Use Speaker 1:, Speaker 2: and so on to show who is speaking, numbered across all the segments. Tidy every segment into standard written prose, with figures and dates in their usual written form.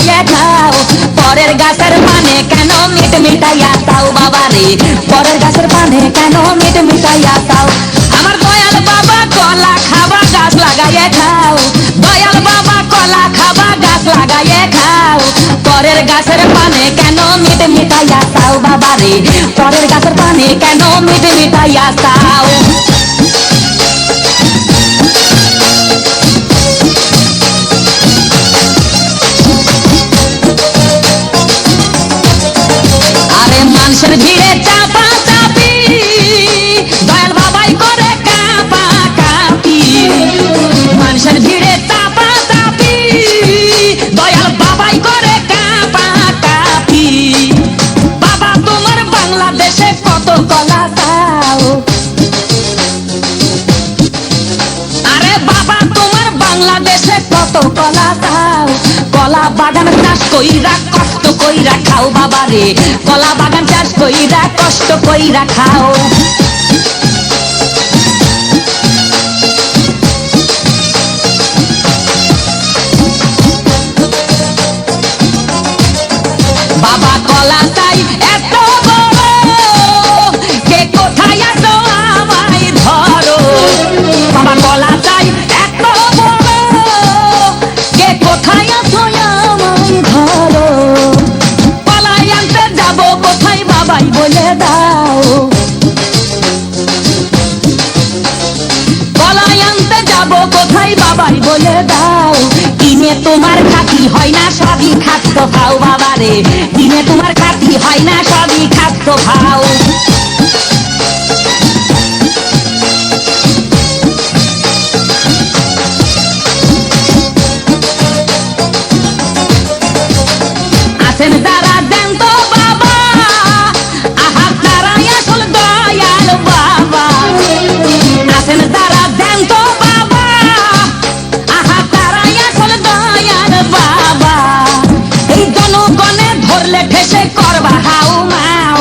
Speaker 1: লাগাইয়ে খাও পরের গাছের পানে কেন মিট মিটাইয়া খাও বাবা রে পরের গাছের পানে কেন মিট মিটাইয়া খাও আমার দয়াল বাবা কলা খাবা গাছ লাগাইয়ে খাও দয়াল বাবা কলা খাবা গাছ লাগাইয়ে খাও পরের গাছের পানে কেন মিট মিটাইয়া খাও বাবা রে পরের গাছের পানে কেন মিট মিটাইয়া খাও মানুষের ভিড়ে চাপা চাপি দয়াল বাবাই করে কাপা কাপি মানুষের ভিড়ে চাপা চাপি দয়াল বাবাই করে কাপা কাপি বাবা তোমার বাংলাদেশে কত কলা চাও আরে বাবা তোমার বাংলাদেশে কত কলা চাও কলা বাগান চাষ কইরা কষ্ট কইরা খাও বাবা রে কলা বাগান চাষ কইরা কষ্ট কইরা খাও বাবা কলা চাই এত বড় কে কোথায় আছো আমায় ধরো বাবা কলা চাই এত বড় কে কোথায় আছো আমায় ধরো কলাই আনতে যাবো কোথায় বাবাই বলে দাও কলাই আনতে যাবো কোথায় বাবাই বলে দাও কিনে তোমার খাতি হয় না সবই খাদ্য খাও বাবা রে কিনে তোমার খাতি হয় না সবই খাদ্য খাও আছেন যারা দেন তো বাবা আহা তারাই আসল দয়াল বাবা আছেন যারা দেন তো বাবা আহা তারাই আসল দয়াল বাবা এই জনগণে ধরলে ঠেসে করবা হাউ মাউ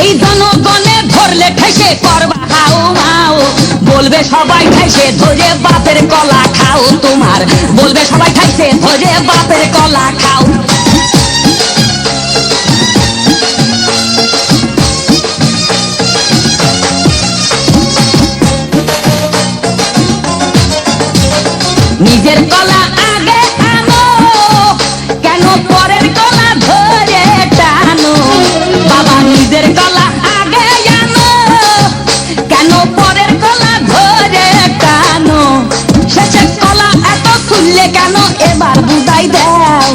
Speaker 1: এই জনগণে ধরলে ঠেসে করবা হাউ মাউ বলবে সবাই খাইছে ধরে বাপের কলা খাও তোমার বলবে সবাই খাইছে ধরে বাপের কলা খাও নিজের কলা আগে আনো কেন পরের কলা ধরে টানো বাবা নিজের কলা আগে আনো কেন পরের কলা ধরে টানো শেষের কলা এত খুললে কেন এবার বুঝাই দাও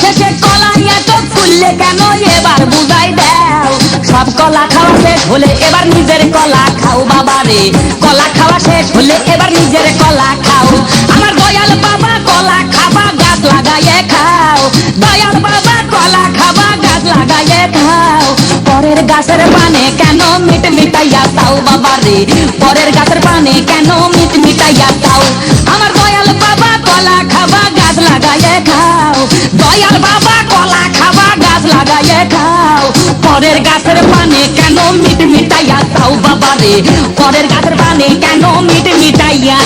Speaker 1: শেষের কলা এত খুললে কেন এবার বুঝাই দাও সব কলা খাওয়া শেষ হলে এবার নিজের কলা খাও বাবা রে কলা খাওয়া শেষ হলে এবার নিজের কলা খাও আমার দয়াল বাবা কলা খাবা গাছ লাগাইয়ে খাও দয়াল বাবা কলা খাবা গাছ লাগাইয়ে খাও পরের গাছের পানে কেন মিট মিটাইয়া খাও বাবা রে পরের গাছের পানে কেন মিট মিটাইয়া খাও আমার দয়াল বাবা কলা খাবা গাছ লাগাইয়ে খাও দয়াল বাবা কলা খাবা গাছ লাগাইয়ে খাও পরের গাছের পানে কেন মিট মিটাইয়া খাও বাবা রে পরের গাছের পানে কেন মিট মিটাইয়া